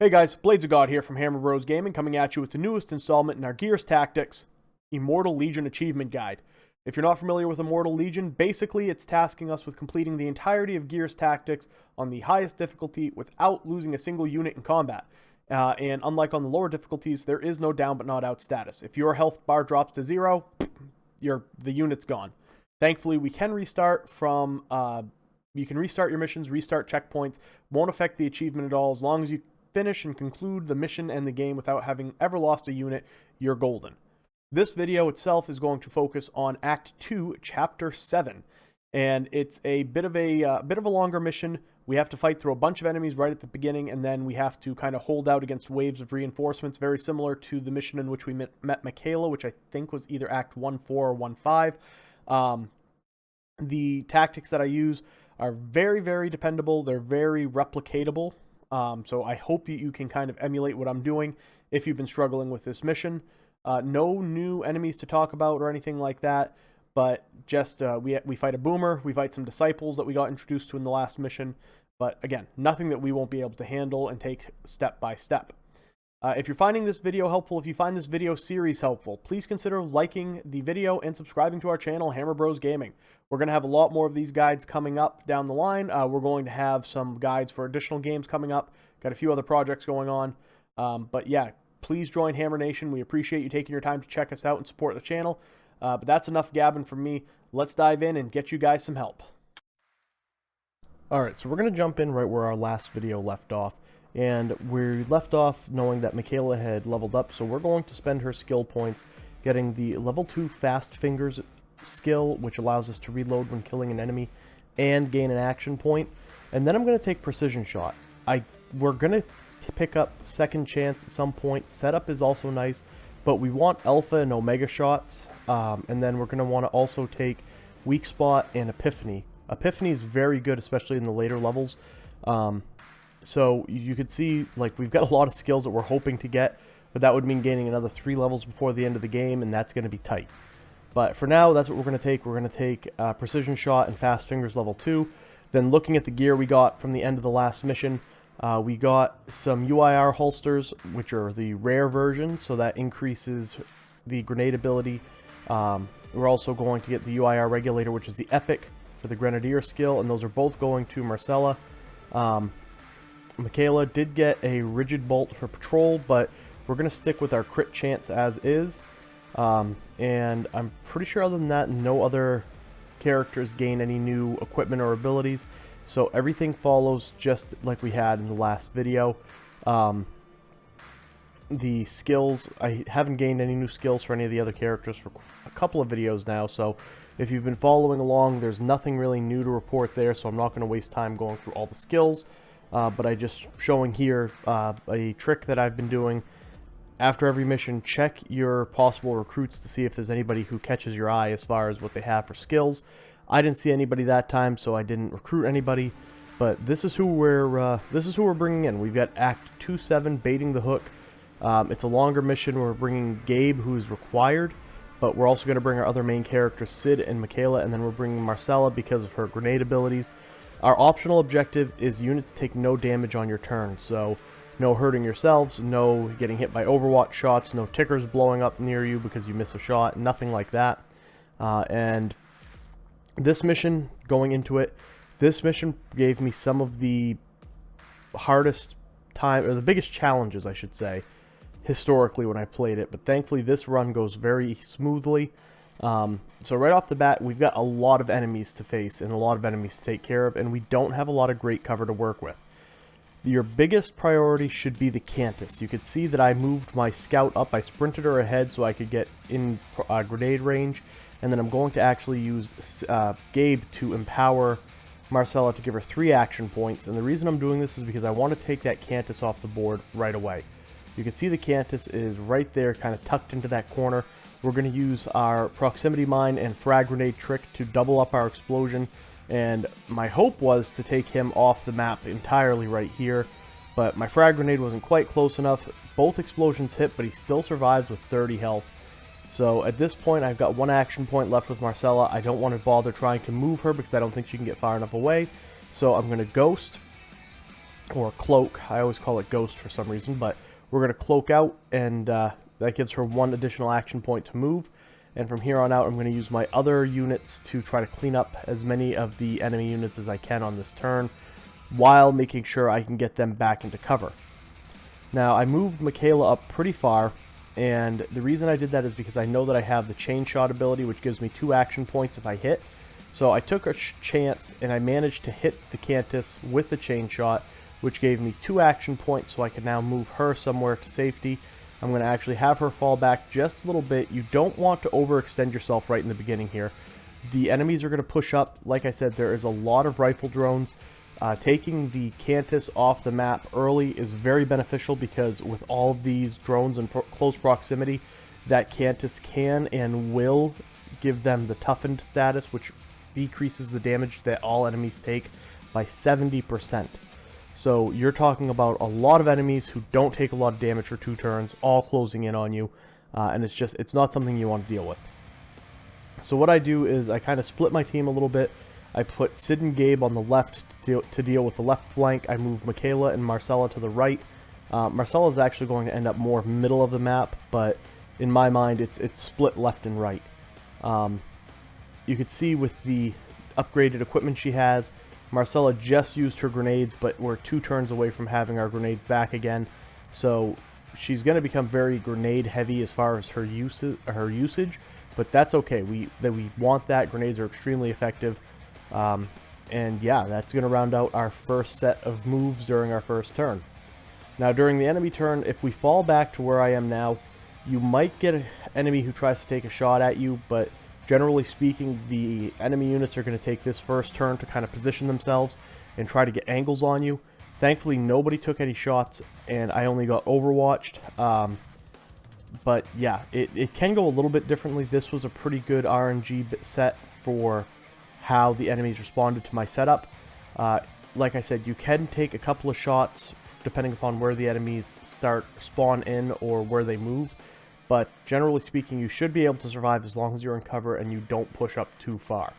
Hey guys, Bladesofgod here from Hammer Bros Gaming, coming at you with the newest installment in our Gears Tactics Immortal Legion Achievement Guide. If you're not familiar with Immortal Legion, basically it's tasking us with completing the entirety of Gears Tactics on the highest difficulty without losing a single unit in combat. And unlike on the lower difficulties, there is no down but not out status. If your health bar drops to 0, the unit's gone. Thankfully, we can restart from... you can restart your missions, restart checkpoints. Won't affect the achievement at all. As long as you finish and conclude the mission and the game without having ever lost a unit, you're golden. This video itself is going to focus on Act 2, Chapter 7, and it's a bit of a longer mission. We have to fight through a bunch of enemies right at the beginning, and then we have to kind of hold out against waves of reinforcements, very similar to the mission in which we met Michaela, which I think was either Act 1.4 or 1.5. The tactics that I use are very, very dependable. They're very replicatable. So I hope you can kind of emulate what I'm doing if you've been struggling with this mission. No new enemies to talk about or anything like that, but just we fight a boomer, we fight some disciples that we got introduced to in the last mission, but again, nothing that we won't be able to handle and take step by step. If you're finding this video helpful, if you find this video series helpful, please consider liking the video and subscribing to our channel, Hammer Bros Gaming. We're going to have a lot more of these guides coming up down the line. We're going to have some guides for additional games coming up. Got a few other projects going on. But yeah, please join Hammer Nation. We appreciate you taking your time to check us out and support the channel. But that's enough gabbing from me. Let's dive in and get you guys some help. Alright, so we're going to jump in right where our last video left off. And we left off knowing that Michaela had leveled up, so we're going to spend her skill points getting the level 2 Fast Fingers skill, which allows us to reload when killing an enemy and gain an action point. And then I'm going to take Precision Shot. We're going to pick up Second Chance at some point. Setup is also nice, but we want Alpha and Omega shots. And then we're going to want to also take Weak Spot and Epiphany. Epiphany is very good, especially in the later levels. So you could see, like, we've got a lot of skills that we're hoping to get, but that would mean gaining another 3 levels before the end of the game, and that's going to be tight. But for now, that's what we're going to take. We're going to take Precision Shot and Fast Fingers level 2. Then looking at the gear we got from the end of the last mission, we got some UIR holsters, which are the rare version, so that increases the grenade ability. We're also going to get the UIR Regulator, which is the epic for the Grenadier skill, and those are both going to Marcella. Michaela did get a Rigid Bolt for patrol, but we're going to stick with our crit chance as is. And I'm pretty sure other than that, no other characters gain any new equipment or abilities. So everything follows just like we had in the last video. The skills, I haven't gained any new skills for any of the other characters for a couple of videos now. So if you've been following along, there's nothing really new to report there. So I'm not going to waste time going through all the skills. But I just showing here a trick that I've been doing. After every mission, check your possible recruits to see if there's anybody who catches your eye as far as what they have for skills. I didn't see anybody that time, so I didn't recruit anybody. But this is who we're bringing in. We've got Act 2-7, Baiting the Hook. It's a longer mission. We're bringing Gabe, who is required, but we're also going to bring our other main characters, Sid and Michaela, and then we're bringing Marcella because of her grenade abilities. Our optional objective is units take no damage on your turn, so no hurting yourselves, no getting hit by Overwatch shots, no tickers blowing up near you because you miss a shot, nothing like that. And this mission, going into it, this mission gave me some of the hardest time, or the biggest challenges, I should say, historically when I played it, but thankfully this run goes very smoothly. So right off the bat, we've got a lot of enemies to face and a lot of enemies to take care of, and we don't have a lot of great cover to work with. Your biggest priority should be the Cantus. You could see that I moved my scout up. I sprinted her ahead so I could get in grenade range, and then I'm going to actually use Gabe to empower Marcella to give her 3 action points, and the reason I'm doing this is because I want to take that Cantus off the board right away. You can see the Cantus is right there, kind of tucked into that corner. We're going to use our Proximity Mine and Frag Grenade trick to double up our explosion, and my hope was to take him off the map entirely right here, but my Frag Grenade wasn't quite close enough. Both explosions hit, but he still survives with 30 health. So at this point, I've got 1 action point left with Marcella. I don't want to bother trying to move her because I don't think she can get far enough away. So I'm going to Ghost, or cloak. I always call it ghost for some reason, but we're going to cloak out, and that gives her 1 additional action point to move. And from here on out, I'm going to use my other units to try to clean up as many of the enemy units as I can on this turn, while making sure I can get them back into cover. Now, I moved Michaela up pretty far, and the reason I did that is because I know that I have the chain shot ability, which gives me 2 action points if I hit. So I took a chance, and I managed to hit the Cantus with the chain shot, which gave me 2 action points, so I can now move her somewhere to safety. I'm going to actually have her fall back just a little bit. You don't want to overextend yourself right in the beginning here. The enemies are going to push up. Like I said, there is a lot of rifle drones. Taking the Cantus off the map early is very beneficial, because with all of these drones in close proximity, that Cantus can and will give them the toughened status, which decreases the damage that all enemies take by 70%. So you're talking about a lot of enemies who don't take a lot of damage for 2 turns, all closing in on you, and it's not something you want to deal with. So what I do is I kind of split my team a little bit. I put Sid and Gabe on the left to deal with the left flank. I moved Michaela and Marcella to the right. Marcella is actually going to end up more middle of the map, but in my mind it's split left and right. You could see with the upgraded equipment she has, Marcella just used her grenades, but we're 2 turns away from having our grenades back again. So she's going to become very grenade heavy as far as her usage, but that's okay. We want that. Grenades are extremely effective. And yeah, that's going to round out our first set of moves during our first turn. Now, during the enemy turn, if we fall back to where I am now, you might get an enemy who tries to take a shot at you, but generally speaking, the enemy units are going to take this first turn to kind of position themselves and try to get angles on you. Thankfully, nobody took any shots, and I only got overwatched. But yeah, it can go a little bit differently. This was a pretty good RNG set for how the enemies responded to my setup. Like I said, you can take a couple of shots depending upon where the enemies spawn in or where they move. But generally speaking, you should be able to survive as long as you're in cover and you don't push up too far.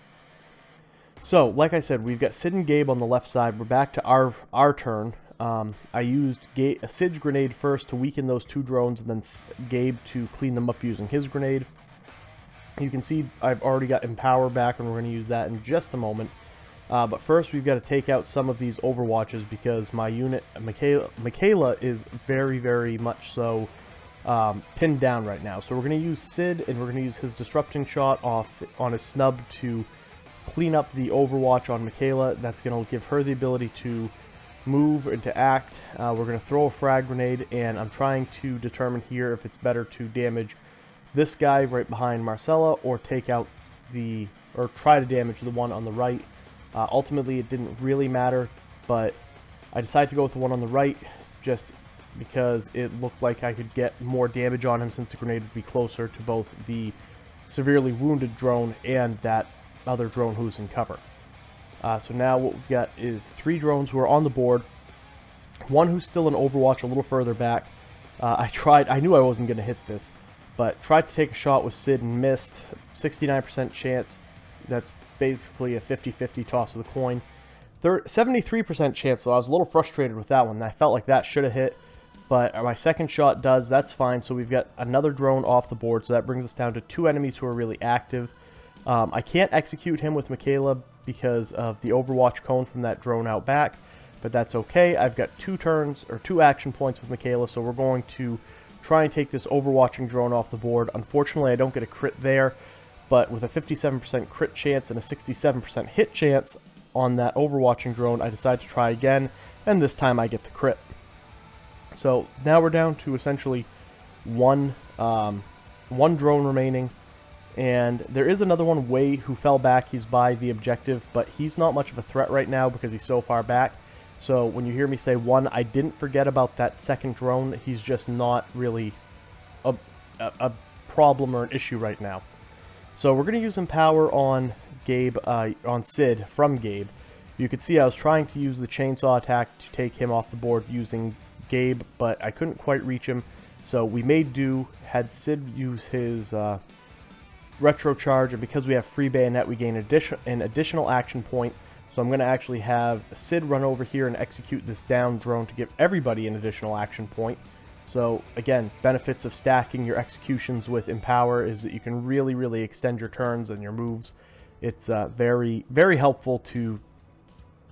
So, like I said, we've got Sid and Gabe on the left side. We're back to our turn. I used Sid's grenade first to weaken those 2 drones, and then Gabe to clean them up using his grenade. You can see I've already got Empower back, and we're going to use that in just a moment. But first, we've got to take out some of these overwatches, because my unit, Michaela is very, very much so pinned down right now. So we're going to use Sid, and we're going to use his disrupting shot on his snub to clean up the overwatch on Michaela. That's going to give her the ability to move and to act. We're going to throw a frag grenade, and I'm trying to determine here if it's better to damage this guy right behind Marcella, or try to damage the one on the right. Ultimately, it didn't really matter, but I decided to go with the one on the right just because it looked like I could get more damage on him, since the grenade would be closer to both the severely wounded drone and that other drone who's in cover. So now what we've got is 3 drones who are on the board, one who's still in Overwatch a little further back. I knew I wasn't going to hit this, but tried to take a shot with Sid and missed. 69% chance. That's basically a 50-50 toss of the coin. 73% chance, though. I was a little frustrated with that one. I felt like that should have hit, but my second shot does. That's fine. So we've got another drone off the board, so that brings us down to 2 enemies who are really active. I can't execute him with Michaela because of the Overwatch cone from that drone out back, but that's okay. I've got 2 action points with Michaela, so we're going to try and take this Overwatching drone off the board. Unfortunately, I don't get a crit there, but with a 57% crit chance and a 67% hit chance on that Overwatching drone, I decide to try again, and this time I get the crit. So now we're down to essentially one drone remaining, and there is another one, Wei, who fell back. He's by the objective, but he's not much of a threat right now because he's so far back. So when you hear me say 1, I didn't forget about that second drone. He's just not really a problem or an issue right now. So we're going to use Empower on on Sid from Gabe. You could see I was trying to use the chainsaw attack to take him off the board using Gabe, but I couldn't quite reach him. So we made do, had Sid use his retro charge, and because we have free bayonet, we gain an additional action point So I'm going to actually have Sid run over here and execute this down drone to give everybody an additional action point. So again, benefits of stacking your executions with Empower is that you can really, really extend your turns and your moves. It's very, very helpful to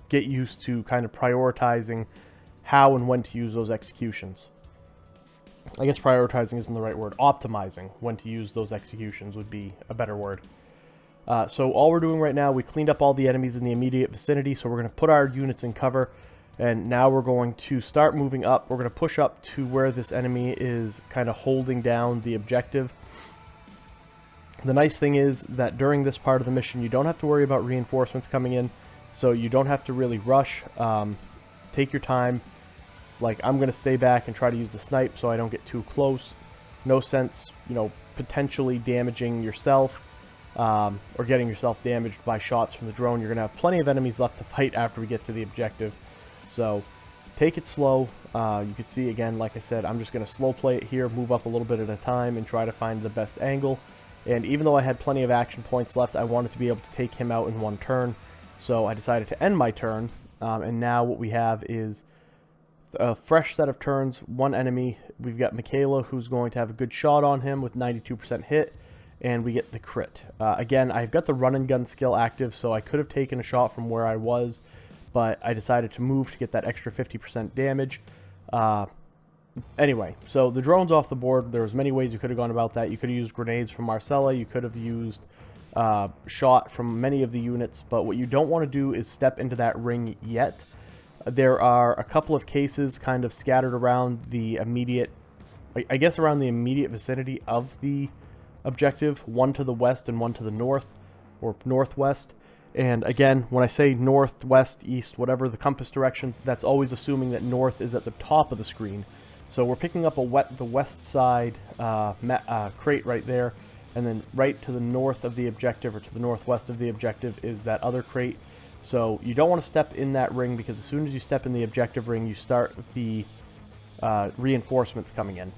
get used to kind of prioritizing how and when to use those executions. I guess prioritizing isn't the right word. Optimizing when to use those executions would be a better word. So all we're doing right now, we cleaned up all the enemies in the immediate vicinity, so we're going to put our units in cover, and now we're going to start moving up. We're going to push up to where this enemy is kind of holding down the objective. The nice thing is that during this part of the mission, you don't have to worry about reinforcements coming in, so you don't have to really rush. Take your time. Like, I'm going to stay back and try to use the snipe so I don't get too close. No sense, you know, potentially damaging yourself. Or getting yourself damaged by shots from the drone. You're going to have plenty of enemies left to fight after we get to the objective. So take it slow. You can see, again, like I said, I'm just going to slow play it here, move up a little bit at a time, and try to find the best angle. And even though I had plenty of action points left, I wanted to be able to take him out in one turn. So I decided to end my turn. And now what we have is a fresh set of turns, one enemy. We've got Michaela, who's going to have a good shot on him with 92% hit. And we get the crit. Again, I've got the run and gun skill active, so I could have taken a shot from where I was, but I decided to move to get that extra 50% damage. Anyway, so the drone's off the board. There was many ways you could have gone about that. You could have used grenades from Marcella. You could have used shot from many of the units, but what you don't want to do is step into that ring yet. There are a couple of cases kind of scattered around the immediate, I guess around the immediate vicinity of the objective, one to the west and one to the north or northwest. And again, when I say north, west, east, whatever the compass directions, that's always assuming that north is at the top of the screen. So we're picking up the west side crate right there, and then right to the north of the objective, or to the northwest of the objective, is that other crate. So you don't want to step in that ring, because as soon as you step in the objective ring, you start the reinforcements coming in.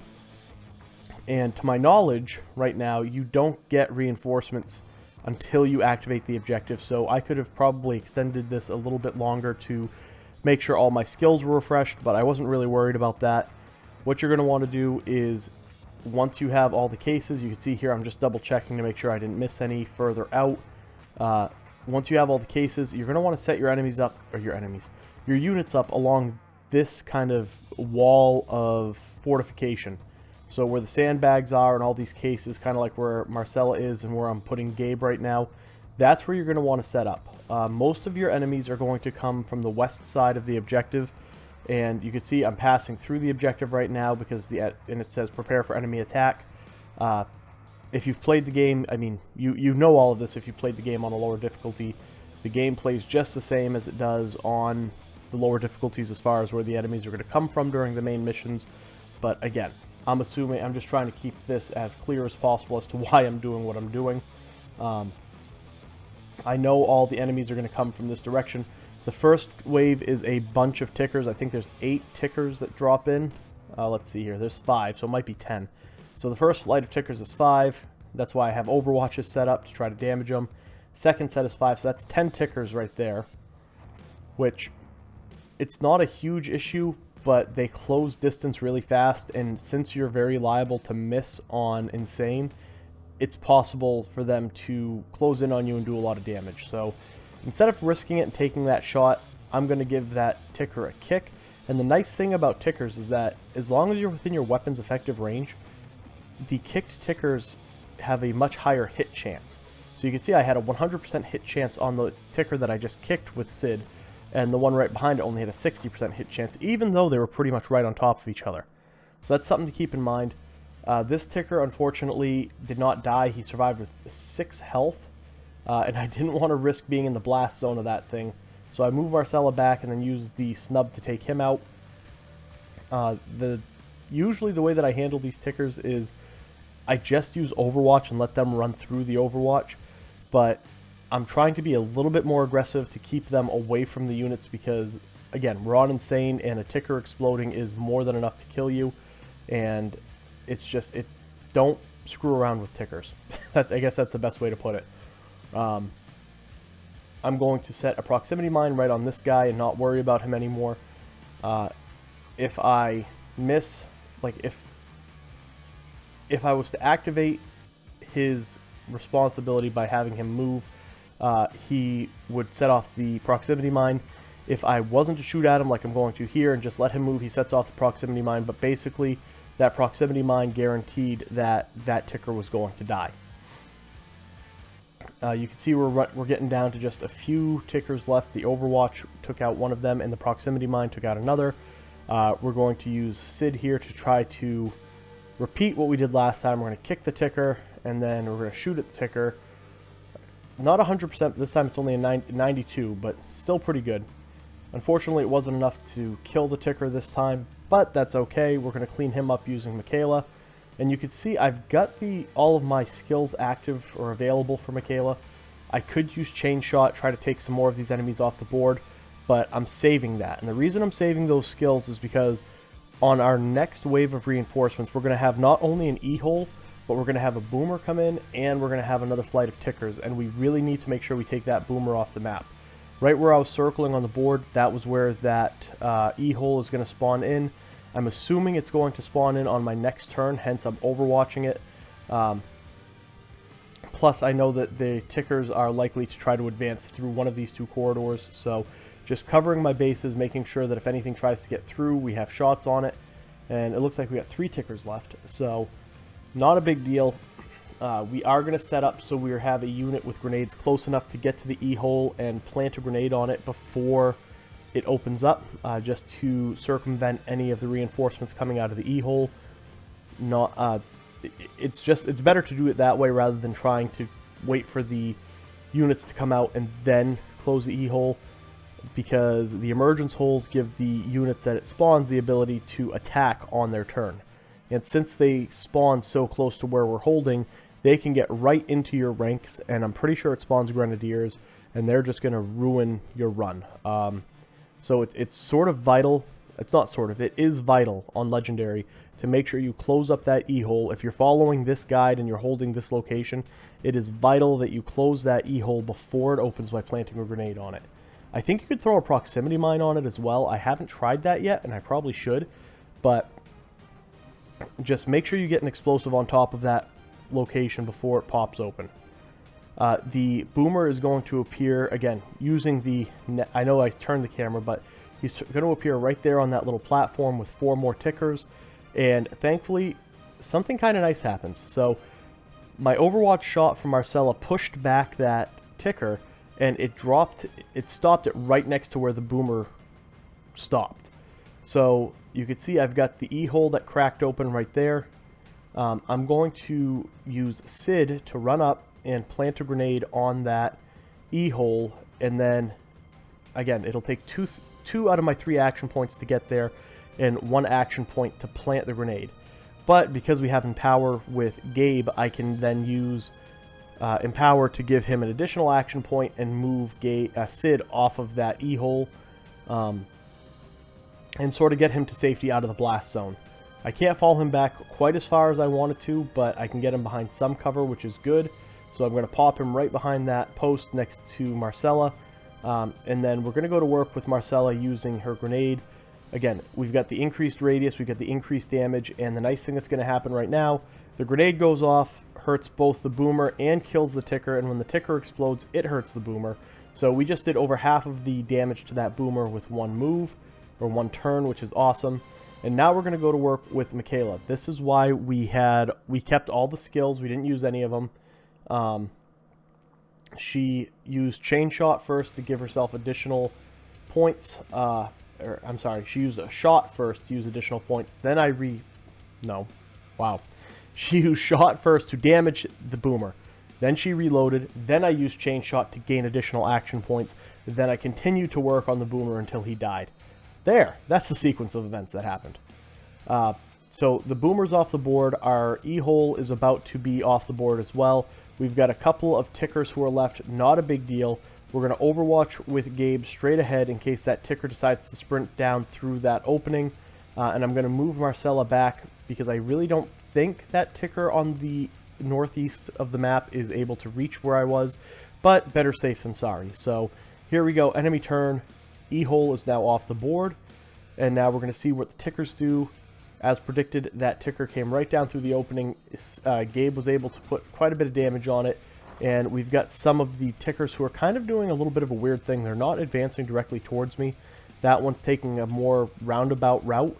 And to my knowledge, right now, you don't get reinforcements until you activate the objective. So I could have probably extended this a little bit longer to make sure all my skills were refreshed, but I wasn't really worried about that. What you're going to want to do is, once you have all the cases, you can see here I'm just double checking to make sure I didn't miss any further out. Once you have all the cases, you're going to want to set your enemies up, or your units up along this kind of wall of fortification. So where the sandbags are and all these cases, kind of like where Marcella is and where I'm putting Gabe right now, that's where you're going to want to set up. Most of your enemies are going to come from the west side of the objective, and you can see I'm passing through the objective right now because and it says prepare for enemy attack. If you've played the game, I mean, you know all of this if you played the game on a lower difficulty. The game plays just the same as it does on the lower difficulties as far as where the enemies are going to come from during the main missions. But again, I'm just trying to keep this as clear as possible as to why I'm doing what I'm doing. I know all the enemies are going to come from this direction. The first wave is a bunch of tickers. I think there's 8 tickers that drop in. Let's see here. There's 5, so it might be 10. So the first flight of tickers is 5. That's why I have overwatches set up to try to damage them. Second set is 5, so that's 10 tickers right there. Which, it's not a huge issue, but they close distance really fast, and since you're very liable to miss on Insane, it's possible for them to close in on you and do a lot of damage. So instead of risking it and taking that shot, I'm going to give that ticker a kick. And the nice thing about tickers is that as long as you're within your weapon's effective range, the kicked tickers have a much higher hit chance. So you can see I had a 100% hit chance on the ticker that I just kicked with Sid, and the one right behind it only had a 60% hit chance, even though they were pretty much right on top of each other. So that's something to keep in mind. This ticker, unfortunately, did not die. He survived with 6 health, and I didn't want to risk being in the blast zone of that thing. So I moved Marcella back and then used the snub to take him out. Usually the way that I handle these tickers is I just use Overwatch and let them run through the Overwatch, but I'm trying to be a little bit more aggressive to keep them away from the units because, again, we're on Insane and a ticker exploding is more than enough to kill you, and it's just, don't screw around with tickers. I guess that's the best way to put it. I'm going to set a proximity mine right on this guy and not worry about him anymore. If I miss, like if I was to activate his responsibility by having him move, he would set off the proximity mine. If I wasn't to shoot at him like I'm going to here and just let him move, he sets off the proximity mine, but basically that proximity mine guaranteed that that ticker was going to die. You can see we're getting down to just a few tickers left. The Overwatch took out one of them, and the proximity mine took out another. We're going to use Sid here to try to repeat what we did last time. We're going to kick the ticker, and then we're going to shoot at the ticker. Not 100%, this time it's only a 92, but still pretty good. Unfortunately, it wasn't enough to kill the ticker this time, but that's okay. We're going to clean him up using Michaela. And you can see I've got all of my skills active or available for Michaela. I could use Chain Shot, try to take some more of these enemies off the board, but I'm saving that. And the reason I'm saving those skills is because on our next wave of reinforcements, we're going to have not only an E-hole, but we're going to have a boomer come in, and we're going to have another flight of tickers, and we really need to make sure we take that boomer off the map. Right where I was circling on the board, that was where that E-hole is going to spawn in. I'm assuming it's going to spawn in on my next turn, hence I'm overwatching it. Plus, I know that the tickers are likely to try to advance through one of these two corridors, so just covering my bases, making sure that if anything tries to get through, we have shots on it. And it looks like we got 3 tickers left, so not a big deal. We are going to set up so we have a unit with grenades close enough to get to the E-hole and plant a grenade on it before it opens up, just to circumvent any of the reinforcements coming out of the E-hole. It's better to do it that way rather than trying to wait for the units to come out and then close the E-hole, because the emergence holes give the units that it spawns the ability to attack on their turn. And since they spawn so close to where we're holding, they can get right into your ranks, and I'm pretty sure it spawns Grenadiers, and they're just going to ruin your run. So it's sort of vital, it's not sort of, it is vital on Legendary to make sure you close up that E-hole. If you're following this guide and you're holding this location, it is vital that you close that E-hole before it opens by planting a grenade on it. I think you could throw a proximity mine on it as well. I haven't tried that yet, and I probably should, but just make sure you get an explosive on top of that location before it pops open. The boomer is going to appear, again, using the... I know I turned the camera, but he's going to appear right there on that little platform with 4 more tickers. And thankfully, something kind of nice happens. So my Overwatch shot from Marcella pushed back that ticker, and it stopped it right next to where the boomer stopped. So you can see I've got the E-hole that cracked open right there. I'm going to use Sid to run up and plant a grenade on that E-hole, and then again it'll take two out of my 3 action points to get there and 1 action point to plant the grenade. But because we have Empower with Gabe, I can then use Empower to give him an additional action point and move Sid off of that E-hole, and sort of get him to safety out of the blast zone. I can't follow him back quite as far as I wanted to, but I can get him behind some cover, which is good. So I'm going to pop him right behind that post next to Marcella. And then we're going to go to work with Marcella using her grenade. Again, we've got the increased radius, we've got the increased damage, and the nice thing that's going to happen right now, the grenade goes off, hurts both the boomer and kills the ticker, and when the ticker explodes, it hurts the boomer. So we just did over half of the damage to that boomer with 1 move, or 1 turn, which is awesome. And now we're going to go to work with Michaela. This is why we kept all the skills. We didn't use any of them. She used Chain Shot first to give herself additional points. I'm sorry, she used a shot first to use additional points. Then She used shot first to damage the boomer. Then she reloaded. Then I used Chain Shot to gain additional action points. Then I continued to work on the boomer until he died. There, that's the sequence of events that happened. So the boomer's off the board. Our E-hole is about to be off the board as well. We've got a couple of tickers who are left. Not a big deal. We're going to Overwatch with Gabe straight ahead in case that ticker decides to sprint down through that opening. And I'm going to move Marcella back because I really don't think that ticker on the northeast of the map is able to reach where I was. but better safe than sorry. So here we go, enemy turn. E-hole is now off the board, and now we're going to see what the tickers do. As predicted, that ticker came right down through the opening. Gabe was able to put quite a bit of damage on it, and we've got some of the tickers who are kind of doing a little bit of a weird thing. They're not advancing directly towards me. That one's taking a more roundabout route,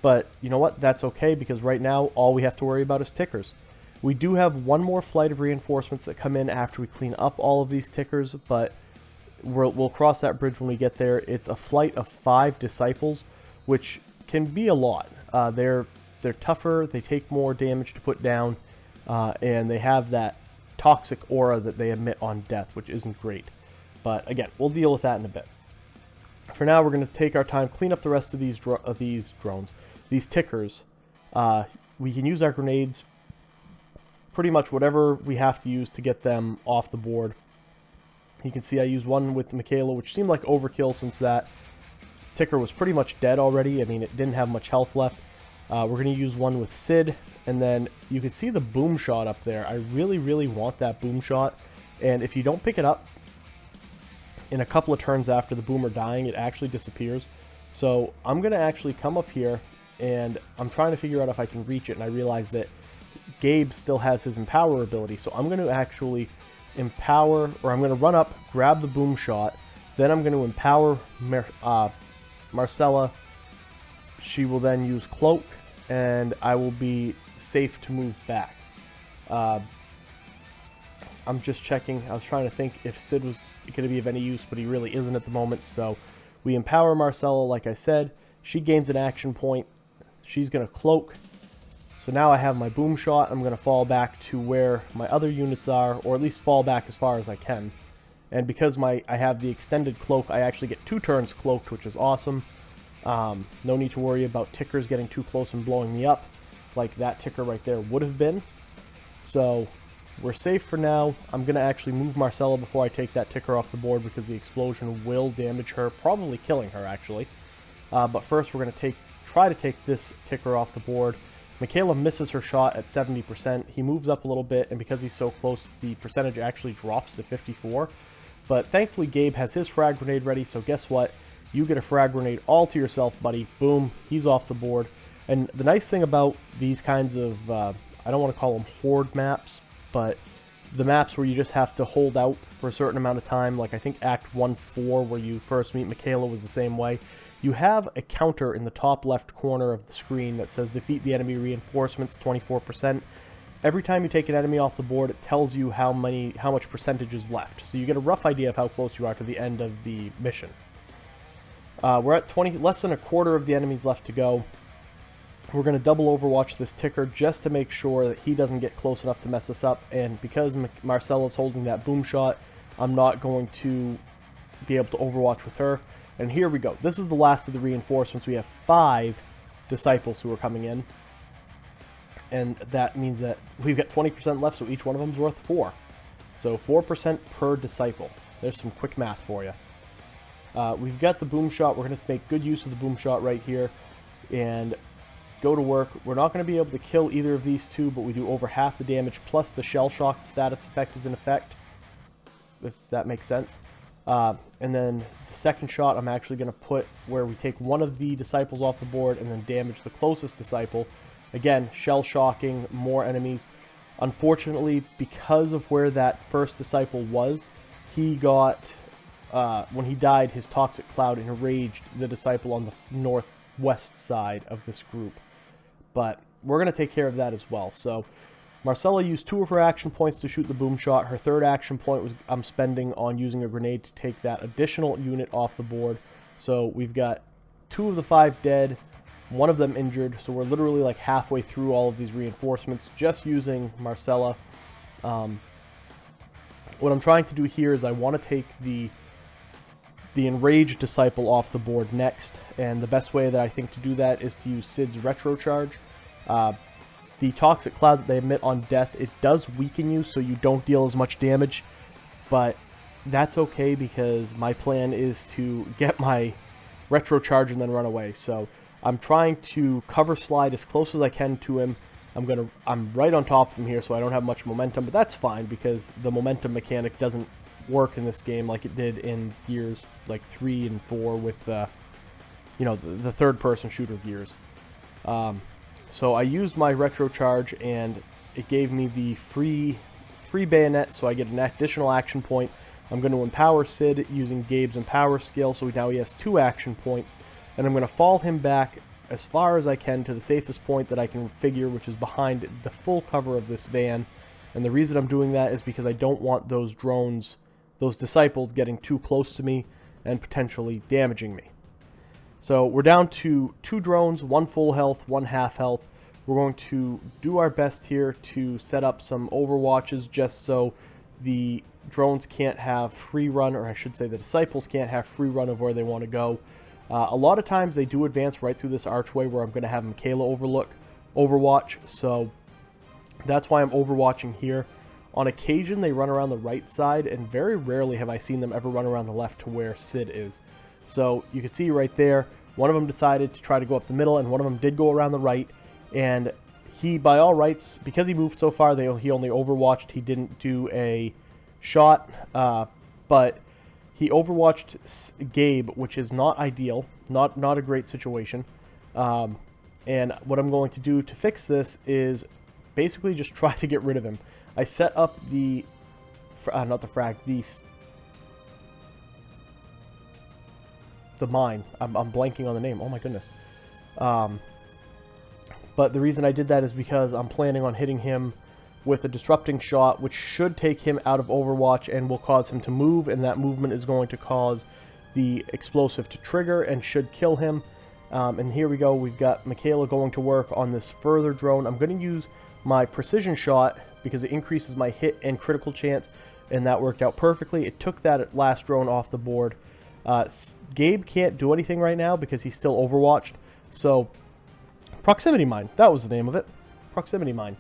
but you know what? That's okay, because right now all we have to worry about is tickers. We do have one more flight of reinforcements that come in after we clean up all of these tickers, but we'll cross that bridge when we get there. It's a flight of 5 disciples, which can be a lot. They're tougher, they take more damage to put down, and they have that toxic aura that they emit on death, which isn't great. But again, we'll deal with that in a bit. For now, we're going to take our time, clean up the rest of these drones, these tickers. We can use our grenades, pretty much whatever we have to use to get them off the board. You can see I used one with Michaela, which seemed like overkill since that ticker was pretty much dead already. I mean, it didn't have much health left. We're going to use one with Sid, and then you can see the boom shot up there. I really, really want that boom shot, and if you don't pick it up in a couple of turns after the boomer dying, it actually disappears. So I'm going to actually come up here, and I'm trying to figure out if I can reach it, and I realize that Gabe still has his empower ability, so I'm going to actually empower, or I'm going to run up, grab the boom shot, then I'm going to empower Marcella. She will then use cloak, and I will be safe to move back. I'm just checking. I was trying to think if Sid was going to be of any use, but he really isn't at the moment. So we empower Marcella, like I said. She gains an action point. She's going to cloak. So now I have my boom shot. I'm going to fall back to where my other units are, or at least fall back as far as I can. And because I have the extended cloak, I actually get 2 turns cloaked, which is awesome. No need to worry about tickers getting too close and blowing me up, like that ticker right there would have been. So we're safe for now. I'm going to actually move Marcella before I take that ticker off the board, because the explosion will damage her, probably killing her actually. But first we're going to try to take this ticker off the board. Michaela misses her shot at 70%. He moves up a little bit, and because he's so close, the percentage actually drops to 54. But thankfully, Gabe has his frag grenade ready, so guess what? You get a frag grenade all to yourself, buddy. Boom, he's off the board. And the nice thing about these kinds of, I don't want to call them horde maps, but the maps where you just have to hold out for a certain amount of time, like I think Act 1-4, where you first meet Michaela, was the same way. You have a counter in the top left corner of the screen that says defeat the enemy reinforcements 24%. Every time you take an enemy off the board, it tells you how much percentage is left. So you get a rough idea of how close you are to the end of the mission. We're at less than a quarter of the enemies left to go. We're going to double overwatch this ticker just to make sure that he doesn't get close enough to mess us up. And because Marcella's holding that boom shot, I'm not going to be able to overwatch with her. And here we go. This is the last of the reinforcements. We have 5 disciples who are coming in. And that means that we've got 20% left, so each one of them is worth 4. So 4% per disciple. There's some quick math for you. We've got the boom shot. We're going to make good use of the boom shot right here and go to work. We're not going to be able to kill either of these two, but we do over half the damage, plus the shell shock status effect is in effect, if that makes sense. And then the second shot I'm actually going to put where we take one of the disciples off the board and then damage the closest disciple. Again, shell shocking, more enemies. Unfortunately, because of where that first disciple was, he got, when he died, his toxic cloud enraged the disciple on the northwest side of this group. But we're going to take care of that as well. So Marcella used 2 of her action points to shoot the boom shot. Her third action point was I'm spending on using a grenade to take that additional unit off the board. So we've got 2 of the 5 dead, 1 of them injured. So we're literally like halfway through all of these reinforcements just using Marcella. What I'm trying to do here is I want to take the enraged disciple off the board next, and the best way that I think to do that is to use Sid's retro charge. The toxic cloud that they emit on death, it does weaken you so you don't deal as much damage, but that's okay because my plan is to get my retro charge and then run away. So I'm trying to cover slide as close as I can to him. I'm right on top of him here, so I don't have much momentum, but that's fine because the momentum mechanic doesn't work in this game like it did in Gears like 3 and 4 with, you know, the third-person shooter Gears. So I used my retro charge, and it gave me the free bayonet, so I get an additional action point. I'm going to empower Sid using Gabe's empower skill, so now he has 2 action points, and I'm going to fall him back as far as I can to the safest point that I can figure, which is behind the full cover of this van. And the reason I'm doing that is because I don't want those drones, those disciples, getting too close to me and potentially damaging me. So we're down to 2 drones, 1 full health, 1 half health. We're going to do our best here to set up some overwatches just so the drones can't have free run, or I should say the disciples can't have free run of where they want to go. A lot of times they do advance right through this archway where I'm going to have Michaela overwatch, so that's why I'm overwatching here. On occasion they run around the right side, and very rarely have I seen them ever run around the left to where Sid is. So you can see right there, one of them decided to try to go up the middle, and one of them did go around the right. And he, by all rights, because he moved so far, he only overwatched. He didn't do a shot, but he overwatched Gabe, which is not ideal, not a great situation. And what I'm going to do to fix this is basically just try to get rid of him. I set up the, not the frag, the mine. I'm blanking on the name. Oh my goodness. But the reason I did that is because I'm planning on hitting him with a disrupting shot, which should take him out of Overwatch and will cause him to move, and that movement is going to cause the explosive to trigger and should kill him. And here we go. We've got Michaela going to work on this further drone. I'm going to use my precision shot because it increases my hit and critical chance, and that worked out perfectly. It took that last drone off the board. Gabe can't do anything right now because he's still overwatched, so proximity mine, that was the name of it. Proximity mine.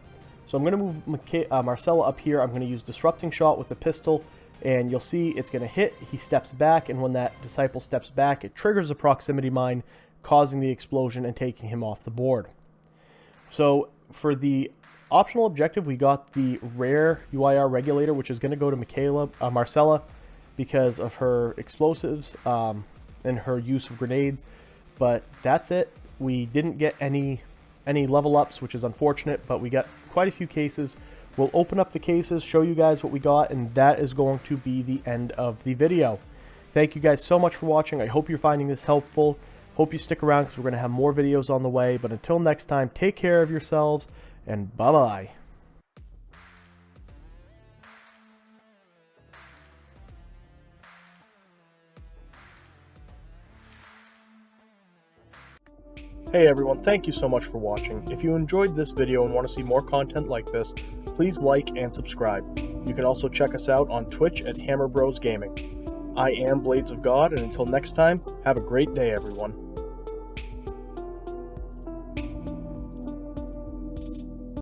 So I'm going to move Marcella up here. I'm going to use disrupting shot with the pistol, and you'll see it's going to hit. He steps back, and when that disciple steps back, it triggers a proximity mine, causing the explosion and taking him off the board. So for the optional objective, we got the rare UIR regulator, which is going to go to Marcella because of her explosives and her use of grenades. But that's it. We didn't get any level ups, which is unfortunate, but we got quite a few cases. We'll open up the cases, show you guys what we got, and that is going to be the end of the video. Thank you guys so much for watching. I hope you're finding this helpful. Hope you stick around because we're going to have more videos on the way. But until next time, take care of yourselves, and bye-bye. Hey everyone, thank you so much for watching. If you enjoyed this video and want to see more content like this, please like and subscribe. You can also check us out on Twitch at Hammer Bros Gaming. I am Blades of God, and until next time, have a great day everyone.